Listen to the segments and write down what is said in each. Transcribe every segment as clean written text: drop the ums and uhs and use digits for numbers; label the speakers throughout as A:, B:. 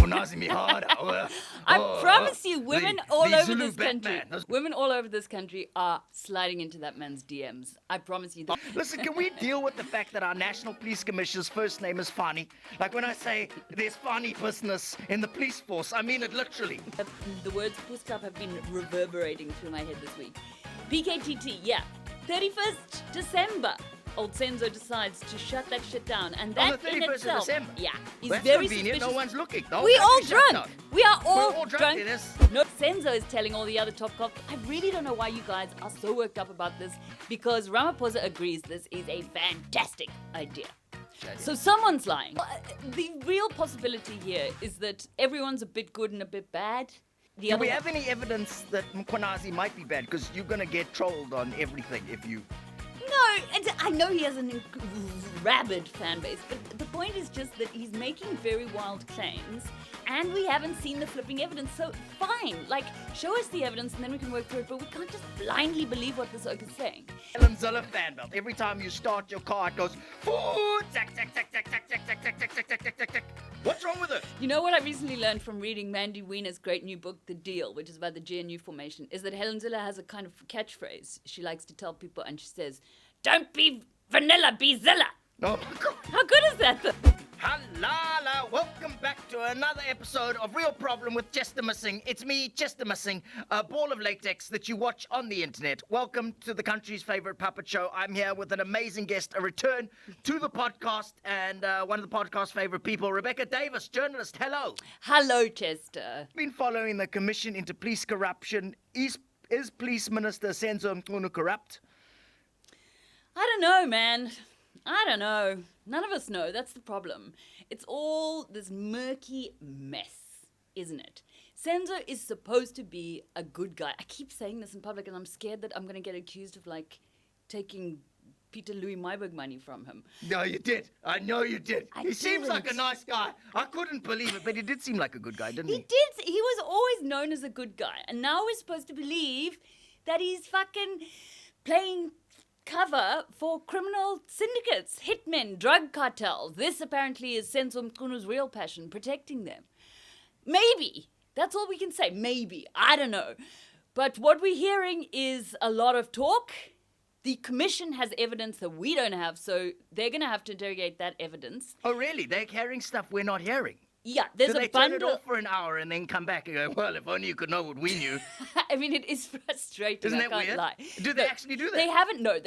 A: Mkhwanazi mihara.
B: I promise you, women all over
A: Zulu
B: this country,
A: Batman.
B: women all over this country are sliding into that man's DMs. I promise you that.
A: Listen, can we deal with the fact that our National Police Commissioner's first name is Fani? Like when I say there's Fani business in the police force, I mean it literally.
B: The words puss club have been reverberating through my head this week. PKTT, yeah. 31st December. Old Senzo decides to shut that shit down, and that
A: On the
B: in
A: 31st of
B: itself,
A: December?
B: yeah, is
A: That's
B: very
A: convenient.
B: suspicious.
A: No one's looking. The whole
B: We all
A: country's shut
B: drunk.
A: down.
B: We are
A: We're
B: all
A: drunk.
B: drunk.
A: It is.
B: No, Senzo is telling all the other top cops. I really don't know why you guys are so worked up about this, because Ramaphosa agrees this is a fantastic idea. So someone's lying. The real possibility here is that everyone's a bit good and a bit bad.
A: Do we have any evidence that Mkhwanazi might be bad? Because you're going to get trolled on everything if you...
B: No, and I know he has a rabid fan base, but the point is just that he's making very wild claims, and we haven't seen the flipping evidence. So fine, like, show us the evidence and then we can work through it, but we can't just blindly believe what the circus is saying.
A: Helen Zille fan belt. Every time you start your car, it goes, food, tack, tack, tack, tack, tack, tack, tack, tack, tack, tack, tack, tack, tack, tack. What's wrong with it?
B: You know what I recently learned from reading Mandy Wiener's great new book, The Deal, which is about the GNU formation, is that Helen Zille has a kind of catchphrase she likes to tell people, and she says, "Don't be vanilla, be Zilla."
A: Oh my God.
B: How good is that?
A: Halala, welcome back to another episode of Real Problem with Chester Missing. It's me, Chester Missing, a ball of latex that you watch on the internet. Welcome to the country's favorite puppet show. I'm here with an amazing guest, a return to the podcast, and one of the podcast's favorite people, Rebecca Davis, journalist. Hello.
B: Hello, Chester.
A: Been following the Commission into Police Corruption. Is Police Minister Senzo Mkhwanazi corrupt?
B: I don't know, man. I don't know. None of us know. That's the problem. It's all this murky mess, isn't it? Senzo is supposed to be a good guy. I keep saying this in public, and I'm scared that I'm going to get accused of, like, taking Peter Louis Myburgh money from him.
A: No, you did. I know you did. He seems
B: didn't.
A: like a nice guy. I couldn't believe it, but he did seem like a good guy, didn't he?
B: He did. He was always known as a good guy. And now we're supposed to believe that he's fucking playing cover for criminal syndicates, hitmen, drug cartels. This apparently is Senzo Mkhwanazi's real passion, protecting them. Maybe. That's all we can say. Maybe. I don't know. But what we're hearing is a lot of talk. The commission has evidence that we don't have, so they're going to have to interrogate that evidence.
A: Oh, really? They're hearing stuff we're not hearing?
B: Yeah, there's
A: Do
B: a
A: they turn it
B: bundle.
A: off for an hour and then come back and go, well, if only you could know what we knew.
B: I mean, it is frustrating.
A: Isn't
B: I
A: that
B: can't
A: weird?
B: lie.
A: Do they actually do that?
B: They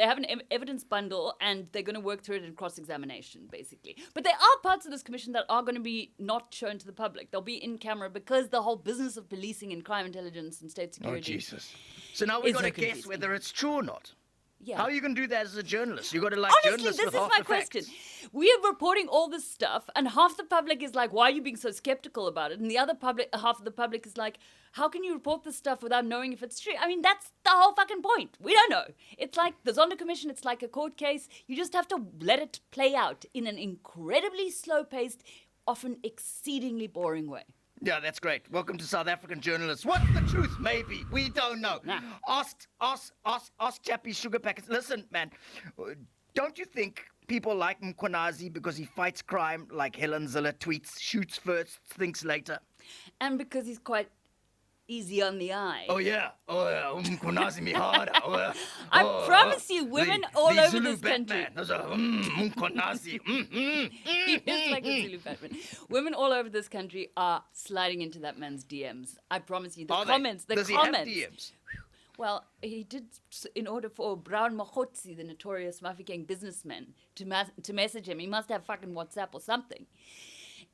B: have an evidence bundle, and they're going to work through it in cross-examination, basically. But there are parts of this commission that are going to be not shown to the public. They'll be in camera because the whole business of policing and crime intelligence and state
A: Oh,
B: security.
A: Jesus. So now we've
B: Is
A: got to
B: so
A: guess
B: confusing.
A: whether it's true or not.
B: Yeah.
A: How are you going to do that as a journalist? You've got to like
B: Honestly,
A: journalists
B: this
A: with
B: is
A: half
B: my
A: the
B: question.
A: facts.
B: We are reporting all this stuff, and half the public is like, why are you being so skeptical about it? And the other half of the public is like, how can you report this stuff without knowing if it's true? I mean, that's the whole fucking point. We don't know. It's like the Zondo Commission, it's like a court case. You just have to let it play out in an incredibly slow-paced, often exceedingly boring way.
A: Yeah, that's great. Welcome to South African journalists. What's the truth? Maybe. We don't know.
B: Nah.
A: Ask Chappie Sugar Packets. Listen, man, don't you think people like Mkhwanazi because he fights crime like Helen Zille tweets, shoots first, thinks later?
B: And because he's quite easy on the eye.
A: Oh, yeah. Mkhwanazi mihara.
B: I promise you, women all
A: the
B: over
A: Zulu
B: this country.
A: Batman. Those are, Mkhwanazi.
B: He is like a Zulu Batman. Women all over this country are sliding into that man's DMs. I promise you. The
A: Are they?
B: comments.
A: Does he have DMs?
B: Well, he did, in order for Brown Mozi, the notorious Mafeking businessman, to message him. He must have fucking WhatsApp or something.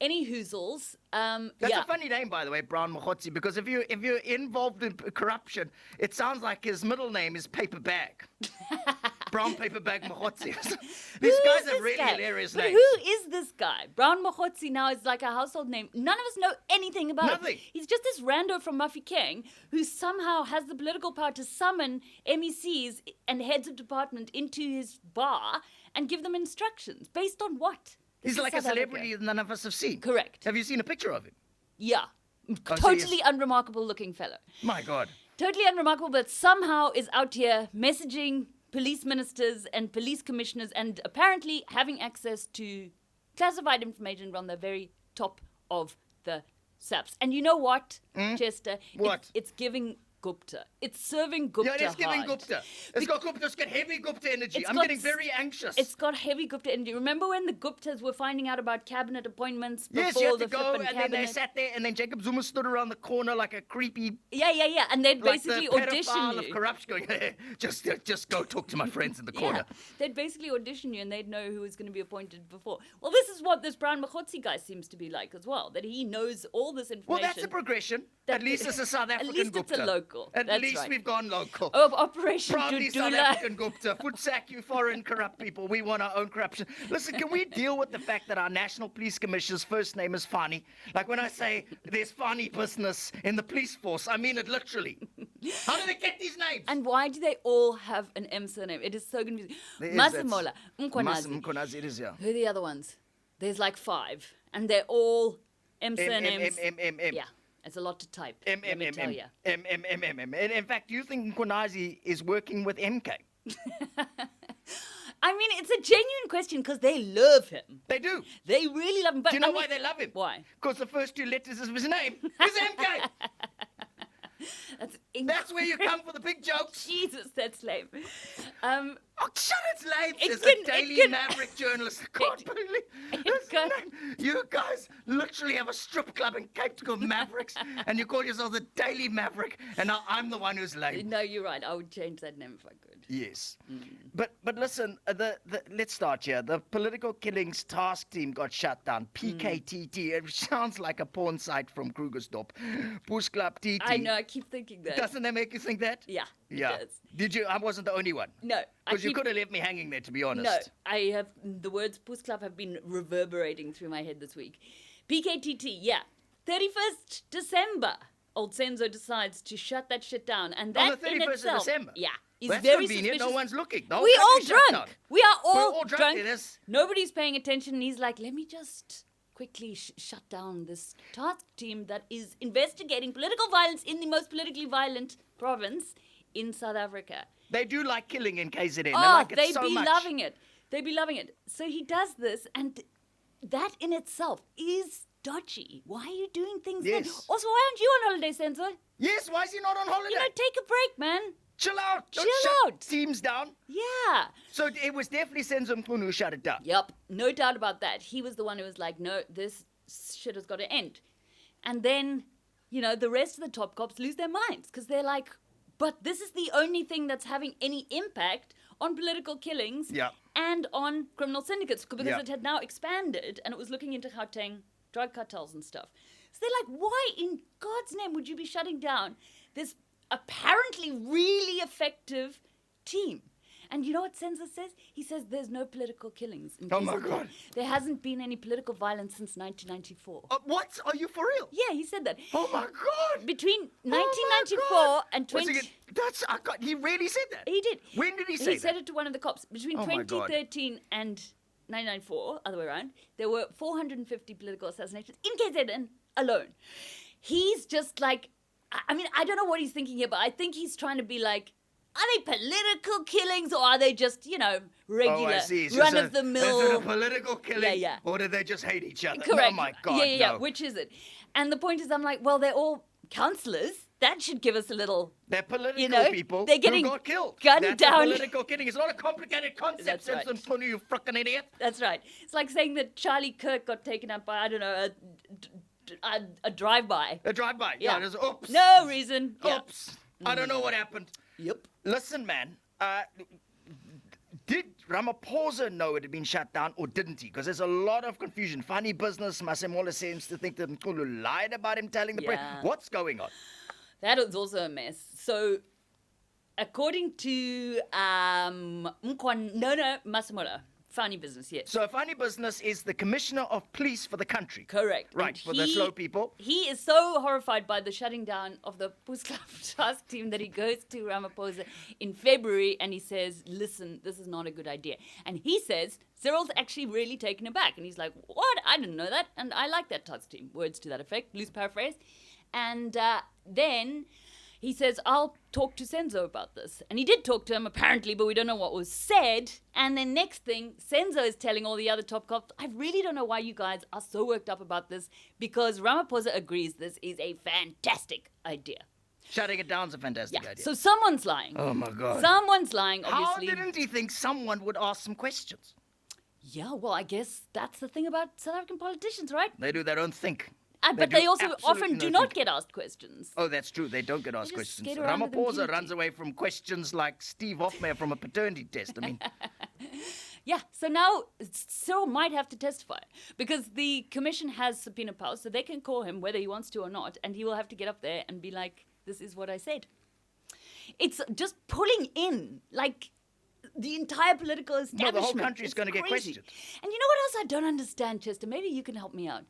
B: Any hoozles.
A: That's a funny name, by the way, Brown Mahootsi, because if you're involved in corruption, it sounds like his middle name is Paper Bag. Brown Paper Bag Mahootsi. These guys have really hilarious names.
B: Who is this guy? Brown Mahootsi now is like a household name. None of us know anything about
A: Nothing.
B: him. He's just this rando from Mafeking who somehow has the political power to summon MECs and heads of department into his bar and give them instructions. Based on what?
A: He's
B: This
A: like
B: is
A: a
B: South
A: celebrity
B: Africa.
A: that none of us have seen.
B: Correct.
A: Have you seen a picture of him?
B: Yeah.
A: so
B: Totally
A: yes.
B: unremarkable looking fellow.
A: My God.
B: Totally unremarkable, but somehow is out here messaging police ministers and police commissioners and apparently having access to classified information on the very top of the SAPS. And you know what, Chester?
A: What?
B: It's giving Gupta. It's serving Gupta
A: Yeah, it's giving
B: hard.
A: Gupta. It's got Gupta. It's got heavy Gupta energy.
B: It's
A: I'm
B: got
A: getting very anxious.
B: It's got heavy Gupta energy. Remember when the Guptas were finding out about cabinet appointments before
A: Yes, you had
B: the
A: to go,
B: flippin'
A: and
B: cabinet?
A: then they sat there, and then Jacob Zuma stood around the corner like a creepy,
B: Yeah. And they'd
A: like
B: basically
A: the
B: audition
A: pedophile
B: you.
A: of corruption, going, hey, just go talk to my friends in the corner.
B: Yeah. They'd basically audition you and they'd know who was going to be appointed before. Well, this is what this Brown Mahootsi guy seems to be like as well, that he knows all this information.
A: Well, that's a progression. At least it's a South African
B: At least
A: Gupta.
B: it's a local.
A: At
B: That's
A: least
B: right.
A: we've gone local.
B: Of Operation
A: Proudly South
B: Dudula.
A: African Gupta. Footsack, you foreign corrupt people. We want our own corruption. Listen, can we deal with the fact that our National Police Commissioner's first name is Fani? Like when I say there's Fani business in the police force, I mean it literally. How do they get these names?
B: And why do they all have an M surname? It is so confusing.
A: There is,
B: Masemola,
A: that's-
B: Mkhwanazi.
A: Mkhwanazi, it is, yeah.
B: Who are the other ones? There's like 5. And they're all M surnames.
A: M.
B: Yeah, it's a lot to type.
A: M.
B: Let me tell you.
A: And in fact, you think Mkhwanazi is working with MK?
B: I mean, it's a genuine question because they love him.
A: They do.
B: They really love him. But
A: Do you know
B: I
A: why
B: mean-
A: they love him?
B: Why?
A: Because the first 2 letters of his name is MK. That's where you come for the big jokes.
B: Jesus, that's lame.
A: Oh, shut its lame,
B: It
A: says
B: can-
A: a
B: it
A: Daily
B: can-
A: Maverick journalist. I can't believe this
B: can-
A: name. You guys literally have a strip club in Cape Town called Mavericks, and you call yourself the Daily Maverick, and now I'm the one who's lame.
B: No, you're right. I would change that name if I could.
A: Yes. But listen, let's start here. The Political Killings Task Team got shut down. PKTT. It sounds like a porn site from Krugersdorp. Push Club TT.
B: I know. I keep thinking that.
A: Doesn't that make you think that?
B: Yeah. It
A: Yeah.
B: does.
A: Did you? I wasn't the only one.
B: No.
A: Because you could have left me hanging there, to be honest.
B: No, I have the words Puss Club have been reverberating through my head this week. PKTT, yeah. 31st December. Old Senzo decides to shut that shit down. And that
A: On the
B: in
A: 31st of
B: itself,
A: December?
B: yeah, is
A: That's
B: very
A: convenient.
B: suspicious.
A: No one's looking. The whole
B: We all
A: country's shut
B: drunk.
A: down.
B: We are
A: We're
B: all
A: all drunk. It is.
B: Nobody's paying attention. And he's like, let me just quickly shut down this task team that is investigating political violence in the most politically violent province in South Africa.
A: They do like killing in KZN. They
B: Oh,
A: like it
B: they'd
A: so
B: be
A: much.
B: loving it. They'd be loving it. So he does this, and that in itself is dodgy. Why are you doing things then?
A: Yes.
B: Also, why aren't you on holiday, Senzo?
A: Yes, why is he not on holiday?
B: You know, take a break, man.
A: Chill out. Don't
B: Chill
A: shut
B: out.
A: teams down.
B: Yeah.
A: So it was definitely Senzo Mkhunu who shut it down.
B: Yep. No doubt about that. He was the one who was like, no, this shit has got to end. And then, you know, the rest of the top cops lose their minds because they're like, but this is the only thing that's having any impact on political killings
A: Yeah.
B: and on criminal syndicates because
A: Yeah.
B: it had now expanded and it was looking into Gauteng drug cartels and stuff. So they're like, why in God's name would you be shutting down this apparently really effective team? And you know what Senzo says? He says there's no political killings. In
A: Oh, my
B: KZN.
A: God.
B: There hasn't been any political violence since 1994.
A: What? Are you for real?
B: Yeah, he said that.
A: Oh, my God.
B: Between
A: Oh, my
B: 1994
A: God.
B: and
A: Once
B: 20...
A: again, he really said that?
B: He did.
A: When did he say
B: He said
A: that?
B: it to one of the cops. Between
A: Oh, my God.
B: 2013 and 1994, other way around, there were 450 political assassinations in KZN alone. He's just like, I mean, I don't know what he's thinking here, but I think he's trying to be like, are they political killings or are they just, you know, regular,
A: Oh, I see. It's just Is it a
B: run-of-the-mill...
A: political killing?
B: Yeah.
A: Or did they just hate each other?
B: Correct.
A: Oh, my God,
B: Yeah.
A: no.
B: Which is it? And the point is, I'm like, well, they're all councillors. That should give us a little...
A: They're political
B: You know,
A: people
B: they're getting
A: who got killed.
B: gunned
A: That's
B: down.
A: a political killing. It's not a complicated concept,
B: That's right.
A: Senzo Mkhunu, you frickin' idiot.
B: That's right. It's like saying that Charlie Kirk got taken up by, I don't know, a drive-by.
A: A drive-by.
B: Yeah.
A: There's oops.
B: No reason. Yeah.
A: Oops. I don't know what happened.
B: Yep.
A: Listen, man. Did Ramaphosa know it had been shut down or didn't he? Because there's a lot of confusion. Funny business. Masemola seems to think that Mkhulu lied about him telling the press.
B: Yeah.
A: What's going on?
B: That was also a mess. So, according to Masemola, funny business, yes.
A: So Funny Business is the Commissioner of Police for the country.
B: Correct.
A: Right,
B: And
A: for the slow people.
B: He is so horrified by the shutting down of the Puss Club task team that he goes to Ramaphosa in February and he says, listen, this is not a good idea. And he says, Cyril's actually really taken aback. And he's like, what? I didn't know that. And I like that task team. Words to that effect, loose paraphrase. And then he says, I'll talk to Senzo about this. And he did talk to him, apparently, but we don't know what was said. And then next thing, Senzo is telling all the other top cops, I really don't know why you guys are so worked up about this, because Ramaphosa agrees this is a fantastic idea.
A: Shutting it down is a fantastic idea.
B: So someone's lying.
A: Oh, my God.
B: Someone's lying, obviously.
A: How didn't he think someone would ask some questions?
B: Yeah, well, I guess that's the thing about South African politicians, right?
A: They do their own think.
B: But they also often do not get asked questions.
A: Oh, that's true. They don't get asked
B: They just
A: questions.
B: skate around with
A: Ramaphosa
B: impunity.
A: runs away from questions like Steve Hofmeyr from a paternity test. I mean,
B: Yeah, so now Cyril might have to testify because the commission has subpoena powers, so they can call him whether he wants to or not, and he will have to get up there and be like, this is what I said. It's just pulling in, like, the entire political establishment.
A: the whole country is
B: It's
A: going to get
B: crazy.
A: questioned.
B: And you know what else I don't understand, Chester? Maybe you can help me out.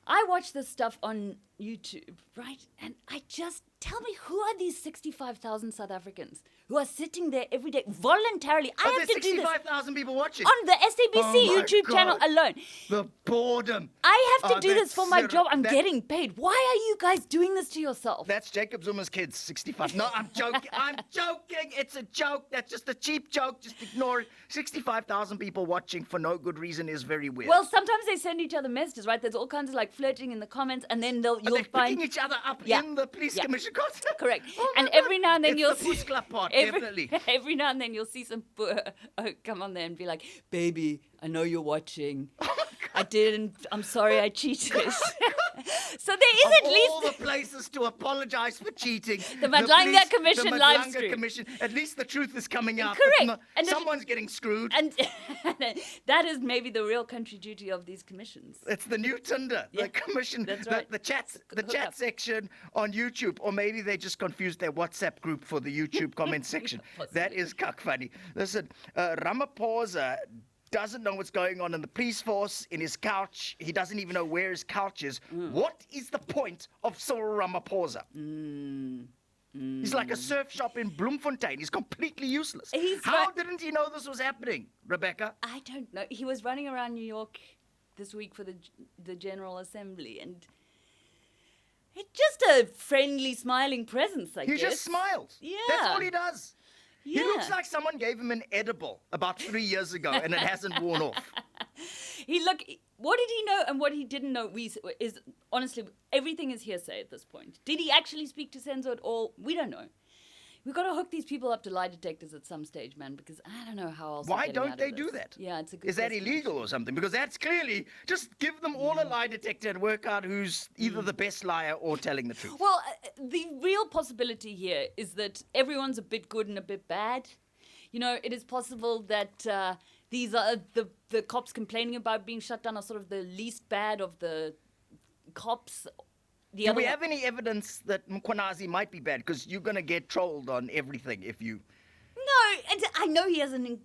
B: I watch this stuff on YouTube, right? And I just, tell me, who are these 65,000 South Africans who are sitting there every day voluntarily? I have
A: there's
B: to do this
A: 65,000 people watching.
B: on the SABC
A: Oh my
B: YouTube channel
A: God.
B: alone.
A: The boredom.
B: I have to
A: Oh,
B: do this
A: that's
B: for my job. I'm
A: that-
B: getting paid. Why are you guys doing this to yourself?
A: That's Jacob Zuma's kids, 65. No, I'm joking. I'm joking. It's a joke. That's just a cheap joke. Just ignore it. 65,000 people watching for no good reason is very weird.
B: Well, sometimes they send each other messages, right? There's all kinds of like flirting in the comments, and then
A: Are
B: you'll
A: they
B: find
A: picking each other up
B: Yeah.
A: in the police
B: Yeah.
A: commission concert?
B: correct.
A: Oh
B: And
A: my
B: every
A: God.
B: now and then
A: It's
B: you'll
A: the Puss Club part,
B: every,
A: definitely.
B: every now and then you'll see some poor come on there and be like, "Baby, I know you're watching. I'm sorry, I cheated." So there is at
A: Of
B: least
A: all the places to apologize for cheating.
B: The Madlanga
A: police-
B: Commission
A: the
B: live
A: Madlanga
B: stream.
A: Commission. At least the truth is coming out.
B: Correct.
A: But
B: And if-
A: someone's getting screwed.
B: and that is maybe the real country duty of these commissions.
A: It's the new Tinder,
B: Yeah,
A: the commission,
B: that's
A: the,
B: right.
A: the chat
B: Hook
A: chat
B: up.
A: section on YouTube, or maybe they just confused their WhatsApp group for the YouTube comment section. That is cuck funny. Listen, Ramaphosa doesn't know what's going on in the police force, in his couch. He doesn't even know where his couch is. What is the point of Cyril Ramaphosa? He's like a surf shop in Bloemfontein. He's completely useless.
B: He's
A: How
B: right-
A: didn't he know this was happening, Rebecca?
B: I don't know. He was running around New York this week for the General Assembly, and it's just a friendly, smiling presence, I
A: He
B: guess.
A: just smiles.
B: Yeah.
A: That's all he does. He
B: Yeah.
A: looks like someone gave him an edible about 3 years ago and it hasn't worn off.
B: What did he know and what he didn't know is honestly, everything is hearsay at this point. Did he actually speak to Senzo at all? We don't know. We've got to hook these people up to lie detectors at some stage, man, because I don't know how else.
A: Why
B: we're getting
A: don't
B: out
A: they
B: of
A: do
B: this.
A: that?
B: Yeah, it's a good
A: Is that
B: question,
A: illegal or something? Because that's clearly just give them all a lie detector and work out who's either the best liar or telling the truth.
B: Well, the real possibility here is that everyone's a bit good and a bit bad. You know, it is possible that these are the cops complaining about being shut down are sort of the least bad of the cops.
A: Do we have any evidence that Mkhwanazi might be bad? Because you're going to get trolled on everything if you...
B: No, and I know he has an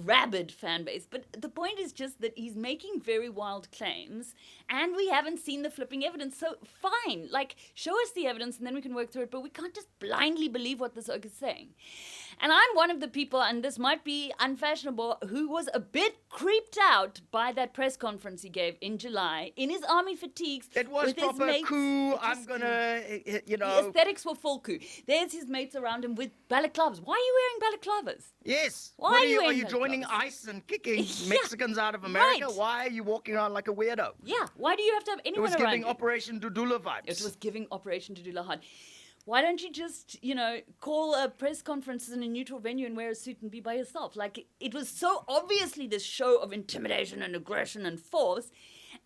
B: rabid fan base, but the point is just that he's making very wild claims, and we haven't seen the flipping evidence. So fine, like, show us the evidence, and then we can work through it. But we can't just blindly believe what the circus is saying. And I'm one of the people, and this might be unfashionable, who was a bit creeped out by that press conference he gave in July in his army fatigues.
A: It was
B: with his
A: proper
B: mates.
A: coup.
B: It was
A: I'm going to,
B: The aesthetics were full coup. There's his mates around him with balaclavas. Why are you wearing balaclavas?
A: Yes.
B: Why
A: What
B: are you
A: are
B: wearing
A: you
B: those
A: joining
B: gloves?
A: ICE and kicking
B: Yeah,
A: Mexicans out of America?
B: right.
A: Why are you walking around like a weirdo?
B: Yeah, why do you have to have
A: It
B: anyone
A: was
B: around
A: giving
B: you?
A: Operation Dudula vibes.
B: It was giving Operation Dudula hard. Why don't you just, call a press conference in a neutral venue and wear a suit and be by yourself? Like, it was so obviously this show of intimidation and aggression and force.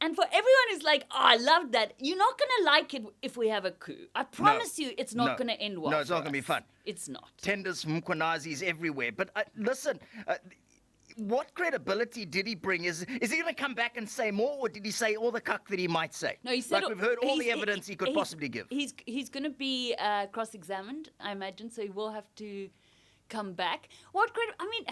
B: And for everyone who's like, oh, I love that, you're not going to like it if we have a coup. I promise you it's not
A: No.
B: going to end well.
A: No, it's not
B: for
A: gonna be
B: us.
A: fun.
B: It's not.
A: Tenders from Mkhwanazis everywhere. But listen, what credibility did he bring? Is he going to come back and say more, or did he say all the cuck that he might say?
B: No, he said
A: like we've heard all the
B: he's-
A: evidence he could possibly give.
B: He's going to be cross-examined, I imagine, so he will have to come back. I mean,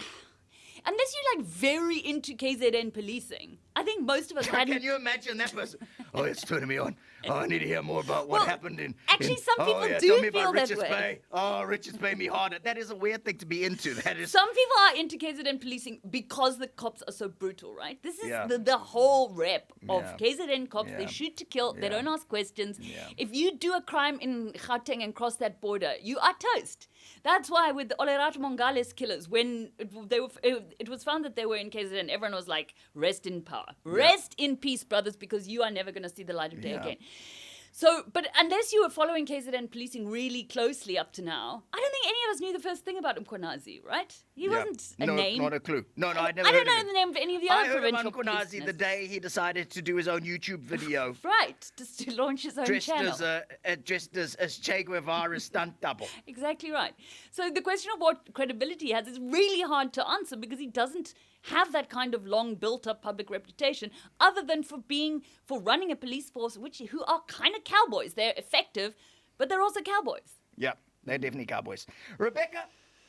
B: unless you're like very into KZN policing, I think most of us hadn't.
A: Can you imagine that person? Oh, it's turning me on. Oh, I need to hear more about what happened in.
B: Actually, some people do
A: tell me
B: feel
A: about
B: that
A: Richards
B: way.
A: Bay. Oh, Richards Bay me harder. That is a weird thing to be into. That is.
B: Some people are into KZN policing because the cops are so brutal, right? This is
A: Yeah.
B: the whole rep of
A: Yeah.
B: KZN cops.
A: Yeah.
B: They shoot to kill. They
A: Yeah.
B: don't ask questions.
A: Yeah.
B: If you do a crime in Gauteng and cross that border, you are toast. That's why with the Olerato Mongales killers, when it was found that they were in KZN, everyone was like, rest in power. Rest in peace, brothers, because you are never going to see the light of day
A: Yeah.
B: again. So, but unless you were following KZN policing really closely up to now, I don't think any of us knew the first thing about Mkhwanazi, right? He wasn't a name.
A: Not a clue. No, I never
B: I don't
A: heard of
B: know
A: him.
B: the name of any of the
A: I
B: other
A: heard
B: provincial
A: of Mkhwanazi
B: police
A: the day he decided to do his own YouTube video.
B: Right, just to launch his own
A: dressed
B: channel.
A: as Che Guevara's stunt double.
B: Exactly right. So the question of what credibility he has is really hard to answer because he doesn't have that kind of long built-up public reputation other than for running a police force who are kind of cowboys. They're effective, but they're also cowboys.
A: Yeah, they're definitely cowboys. Rebecca,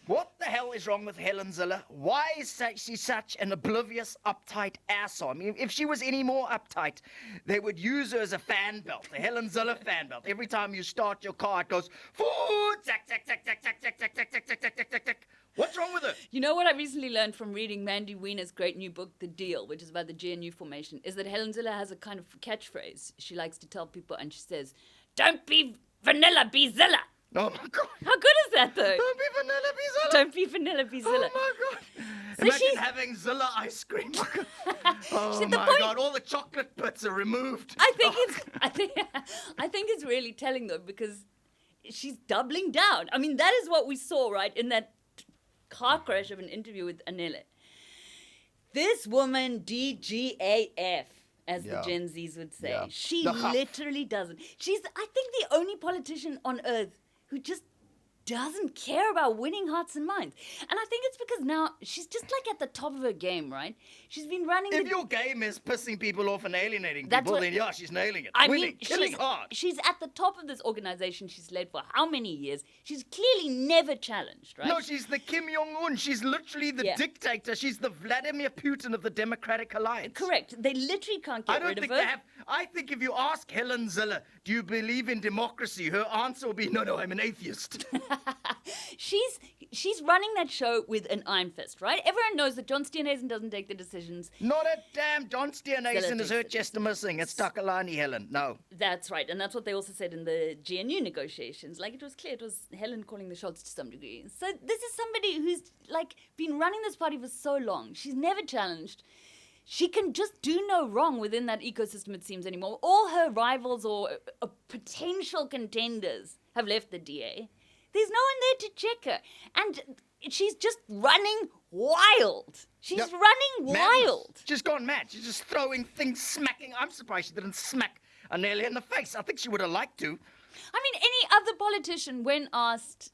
A: what the hell is wrong with Helen Zille? Why is she such an oblivious, uptight asshole? I mean, if she was any more uptight, they would use her as a fan belt, a Helen Zille fan belt. Every time you start your car, it goes, forward, tack, tack, tack, tack, tack, tack, tack, tack, tack, tack, tack, tack, tack, tack. What's wrong with it?
B: You know what I recently learned from reading Mandy Wiener's great new book, The Deal, which is about the GNU formation, is that Helen Zille has a kind of catchphrase she likes to tell people, and she says, "Don't be vanilla, be Zilla."
A: Oh, my God.
B: How good is that, though?
A: Don't be vanilla, be Zilla.
B: Don't be vanilla, be Zilla.
A: Oh, my God.
B: So
A: Imagine
B: she's-
A: having Zilla ice cream. Oh,
B: See, the
A: my
B: point-
A: God. All the chocolate bits are removed.
B: I think it's really telling though because she's doubling down. I mean, that is what we saw right in that car crash of an interview with Anele. This woman DGAF, as
A: Yeah.
B: the Gen Zs would say,
A: Yeah.
B: she
A: The huff.
B: literally doesn't. She's, I think, the only politician on earth who just doesn't care about winning hearts and minds. And I think it's because now she's just like at the top of her game, right? She's been running
A: If
B: the
A: your game is pissing people off and alienating
B: That's
A: people,
B: what-
A: then yeah, she's nailing it.
B: I
A: Winning,
B: mean,
A: killing hard.
B: she's at the top of this organization she's led for how many years? She's clearly never challenged, right?
A: No, she's the Kim Jong-un. She's literally the
B: Yeah.
A: dictator. She's the Vladimir Putin of the Democratic Alliance.
B: Correct. They literally can't
A: I
B: get
A: don't
B: rid of
A: think
B: her.
A: they have. I think if you ask Helen Zille, do you believe in democracy? Her answer will be, no, I'm an atheist.
B: She's running that show with an iron fist, right? Everyone knows that John Steenhuisen doesn't take the decisions.
A: Not a damn John Steenhuisen is her
B: takes it.
A: chest missing. It's Takalani, Helen. No.
B: That's right, and that's what they also said in the GNU negotiations. Like, it was clear it was Helen calling the shots to some degree. So this is somebody who's like been running this party for so long. She's never challenged. She can just do no wrong within that ecosystem, it seems, anymore. All her rivals or potential contenders have left the DA. There's no one there to check her. And she's just running wild. She's
A: Yep.
B: running
A: Madness.
B: wild.
A: She's gone mad. She's just throwing things, smacking. I'm surprised she didn't smack Anele in the face. I think she would have liked to.
B: I mean, any other politician, when asked,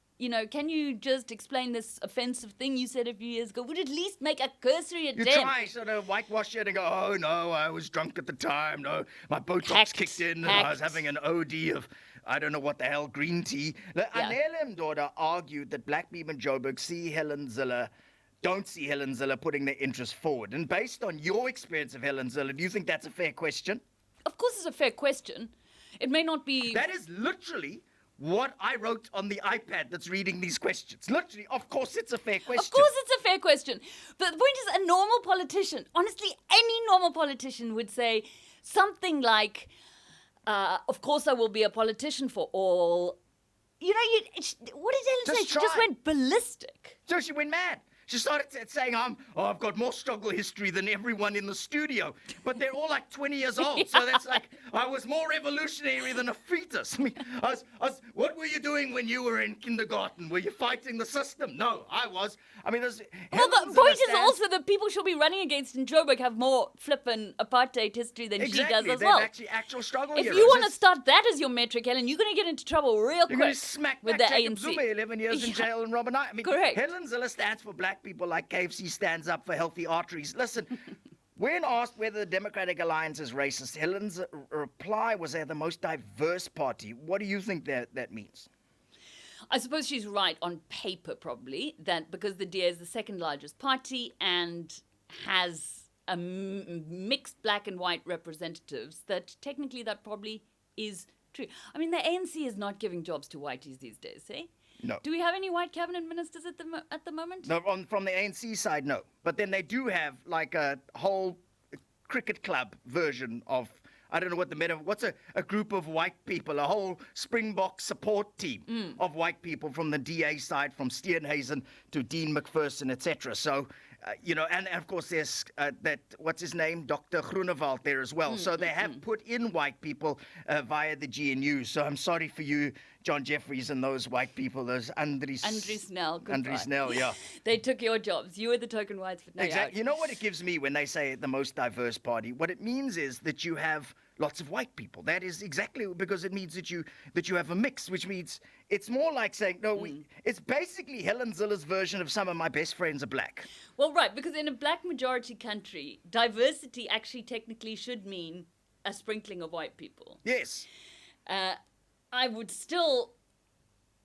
B: can you just explain this offensive thing you said a few years ago, would at least make a cursory
A: You
B: attempt.
A: try sort of whitewash it and go, oh, no, I was drunk at the time. No, my Botox
B: Hacked.
A: kicked in and I was
B: Hacked.
A: having an OD of, I don't know what the hell, green tea. Anele Mdoda argued that black people in Joburg don't see Helen Zille putting their interests forward. And based on your experience of Helen Zille, do you think that's a fair question?
B: Of course, it's a fair question. It may not be.
A: That is literally what I wrote on the iPad that's reading these questions. Literally, of course it's a fair question.
B: Of course, it's a fair question. But the point is, a normal politician, honestly, any normal politician would say something like, of course I will be a politician for all. What did Helen say?
A: Just
B: She just
A: try.
B: went ballistic.
A: So she went mad. She started saying, I've got more struggle history than everyone in the studio. But they're all like 20 years old. So that's like, I was more revolutionary than a fetus. I mean, what were you doing when you were in kindergarten? Were you fighting the system? No, I was. I mean, there's...
B: Well, the point is also that people she'll be running against in Joburg have more flippin' apartheid history than she does as
A: They've
B: well.
A: actually actual struggle
B: If
A: heroes.
B: you want to start that as your metric, Helen, you're going to get into trouble real
A: You're
B: quick
A: going to smack
B: with
A: back
B: the
A: Jacob
B: ANC.
A: Zuma, 11 years in
B: Yeah.
A: jail and Robin Knight. I mean,
B: Correct.
A: Helen Zille stands for black people like KFC stands up for healthy arteries. Listen, when asked whether the Democratic Alliance is racist, Helen's reply was they're the most diverse party. What do you think that means?
B: I suppose she's right on paper, probably, that because the DA is the second largest party and has a mixed black and white representatives, that technically that probably is true. I mean, the ANC is not giving jobs to whiteys these days, eh?
A: No.
B: Do we have any white cabinet ministers at the moment?
A: No, from the ANC side, no. But then they do have like a whole cricket club version of, I don't know what what's a group of white people, a whole Springbok support team of white people from the DA side, from Steenhuisen to Dean McPherson, etc. So, and of course there's that, what's his name, Dr. Groenewald there as well. So they have put in white people via the GNU. So I'm sorry for you, John Jeffries, and those white people, those Andries
B: Snell.
A: Andries Snell, yeah.
B: They took your jobs. You were the token whites. But no,
A: exactly. You know what it gives me when they say the most diverse party? What it means is that you have lots of white people. That is exactly because it means that you have a mix, which means it's more like saying, it's basically Helen Zille's version of some of my best friends are black.
B: Well, right, because in a black majority country, diversity actually technically should mean a sprinkling of white people.
A: Yes.
B: I would still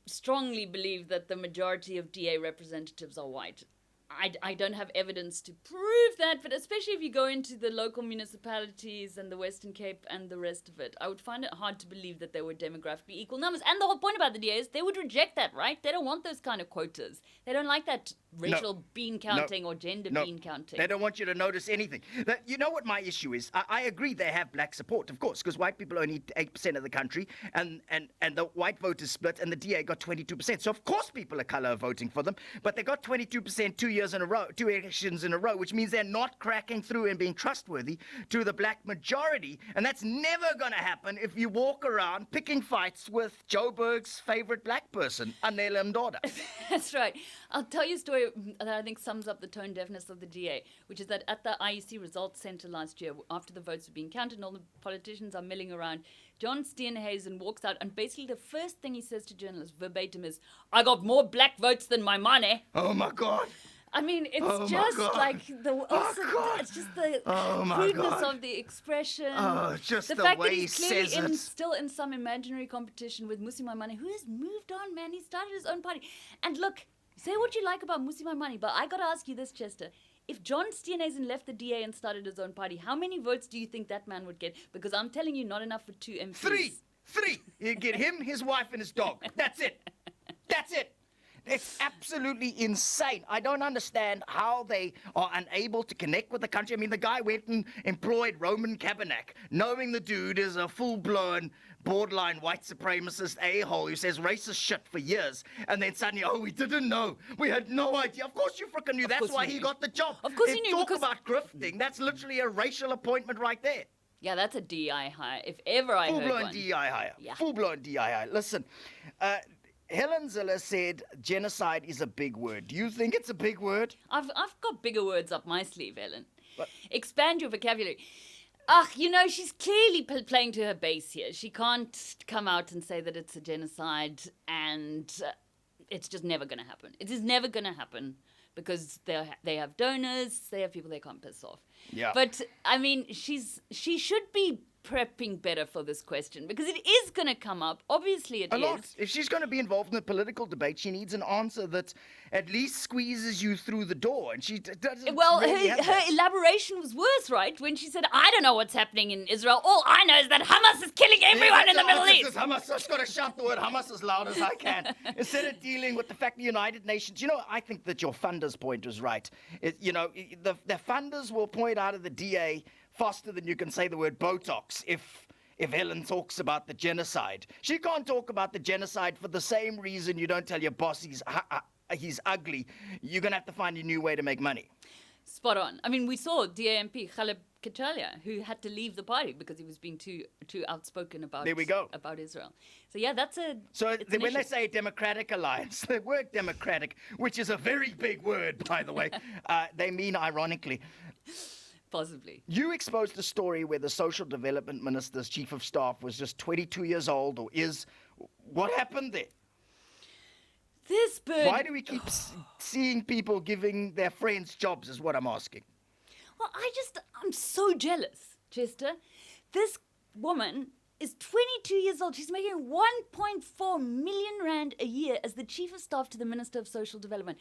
B: strongly believe that the majority of DA representatives are white. I don't have evidence to prove that, but especially if you go into the local municipalities and the Western Cape and the rest of it, I would find it hard to believe that they were demographically equal numbers. And the whole point about the DA is they would reject that, right? They don't want those kind of quotas. They don't like that racial bean counting or gender bean counting.
A: They don't want you to notice anything. You know what my issue is? I agree they have black support, of course, because white people only 8% of the country, and the white vote is split, and the DA got 22%. So of course people of colour are voting for them, but they got 22% 2 years in a row, 2 elections in a row, which means they're not cracking through and being trustworthy to the black majority, and that's never going to happen if you walk around picking fights with Joburg's favourite black person, Anela Mdoda.
B: That's right. I'll tell you a story that I think sums up the tone-deafness of the DA, which is that at the IEC Results Centre last year, after the votes were being counted and all the politicians are milling around, John Steenhuisen walks out and basically the first thing he says to journalists verbatim is, "I got more black votes than my money."
A: Oh my God.
B: I mean, it's just like it's just the crudeness of the expression.
A: Oh, just the
B: fact
A: way
B: that he's
A: he
B: clearly
A: says it.
B: still in some imaginary competition with Musi Maimane, who has moved on, man. He started his own party. And look, say what you like about Musi Maimane, but I got to ask you this, Chester. If John Steenhuisen left the DA and started his own party, how many votes do you think that man would get? Because I'm telling you, not enough for 2 MPs.
A: Three. You get him, his wife, and his dog. That's it. It's absolutely insane. I don't understand how they are unable to connect with the country. I mean, the guy went and employed Roman Kabanak, knowing the dude is a full-blown, borderline white supremacist a-hole who says racist shit for years. And then suddenly, we didn't know. We had no idea. Of course you frickin' knew. That's why he got the job.
B: Of course you knew.
A: Talk about grifting. That's literally a racial appointment right there.
B: Yeah, that's a DI hire, if ever I heard one.
A: Full-blown DI hire.
B: Yeah.
A: Full-blown DI hire. Listen, Helen Zille said genocide is a big word. Do you think it's a big word?
B: I've got bigger words up my sleeve, Helen.
A: What?
B: Expand your vocabulary. She's clearly playing to her base here. She can't come out and say that it's a genocide and it's just never going to happen. It is never going to happen because they have donors, they have people they can't piss off.
A: Yeah.
B: But, I mean, she should be prepping better for this question because it is going to come up. Obviously it is.
A: A lot. If she's going to be involved in the political debate, she needs an answer that at least squeezes you through the door. And she doesn't.
B: Well,
A: really have
B: her
A: that.
B: elaboration was worse, right? When she said, "I don't know what's happening in Israel. All I know is that Hamas is killing everyone in the Middle East."
A: Hamas. I just got to shout the word Hamas as loud as I can instead of dealing with the fact the United Nations. I think that your funders' point was right. The funders will point out of the DA faster than you can say the word Botox if Helen talks about the genocide. She can't talk about the genocide for the same reason you don't tell your boss he's ugly. You're going to have to find a new way to make money.
B: Spot on. I mean, we saw DAMP Khaleb Kachalia, who had to leave the party because he was being too outspoken about Israel. So yeah, that's a...
A: So when they say Democratic Alliance, the word democratic, which is a very big word, by the way, they mean ironically...
B: Possibly.
A: You exposed a story where the Social Development Minister's Chief of Staff was just 22 years old, or is. What happened there?
B: This bird...
A: Why do we keep seeing people giving their friends jobs, is what I'm asking.
B: Well, I'm so jealous, Chester. This woman is 22 years old. She's making 1.4 million rand a year as the chief of staff to the Minister of Social Development.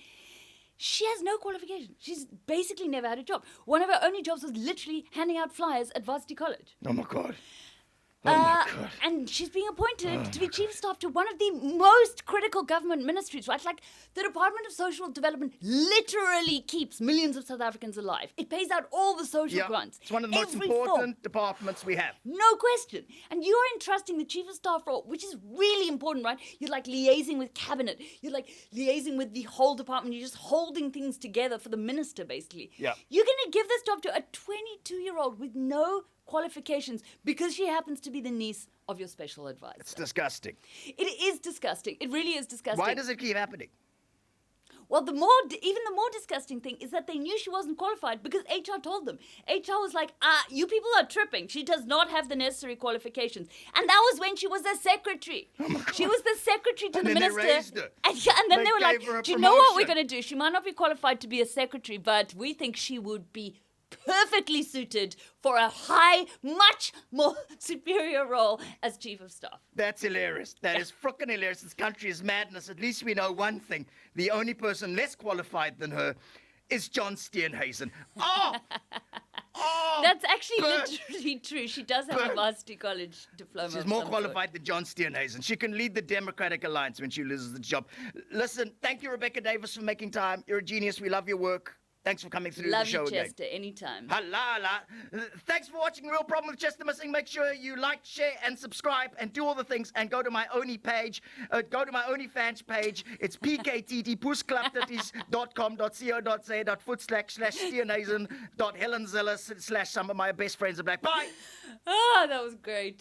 B: She has no qualification. She's basically never had a job. One of her only jobs was literally handing out flyers at Varsity College.
A: Oh, my God. Oh my God.
B: And she's being appointed to be chief of staff to one of the most critical government ministries, right? Like, the Department of Social Development literally keeps millions of South Africans alive. It pays out all the social grants.
A: It's one of the most
B: every
A: important
B: form.
A: departments we have.
B: No question. And you're entrusting the chief of staff role, which is really important, right? You're like liaising with cabinet. You're like liaising with the whole department. You're just holding things together for the minister, basically.
A: Yeah.
B: You're going to give this job to a 22-year-old with no qualifications because she happens to be the niece of your special advisor.
A: It's disgusting.
B: It is disgusting. It really is disgusting.
A: Why does it keep happening?
B: Well, even the more disgusting thing is that they knew she wasn't qualified because HR told them. HR was like, you people are tripping. She does not have the necessary qualifications. And that was when she was a secretary.
A: Oh my God.
B: She was the secretary to
A: And
B: the
A: then
B: minister.
A: they raised her.
B: And then
A: They
B: they were
A: gave
B: like,
A: her a
B: do you know what we're
A: promotion.
B: going to do? She might not be qualified to be a secretary, but we think she would be perfectly suited for a much more superior role as chief of staff.
A: That's hilarious. That is frickin' hilarious. This country is madness. At least we know one thing. The only person less qualified than her is John Steenhuisen. Oh!
B: That's actually
A: burn.
B: literally true. She does have a Varsity College diploma.
A: She's
B: of
A: more
B: some
A: qualified than John Steenhuisen. She can lead the Democratic Alliance when she loses the job. Listen, thank you, Rebecca Davis, for making time. You're a genius. We love your work. Thanks for coming through
B: Love
A: the show
B: you,
A: again.
B: Chester, anytime.
A: Halala. Thanks for watching Real Problem with Chester Missing. Make sure you like, share, and subscribe, and do all the things. And go to my Oni page. Go to my OnlyFans page. It's PKTT pusklap.co.za./Steenhuisen.Helen Zille / some of my best friends are black. Bye.
B: Ah, that was great.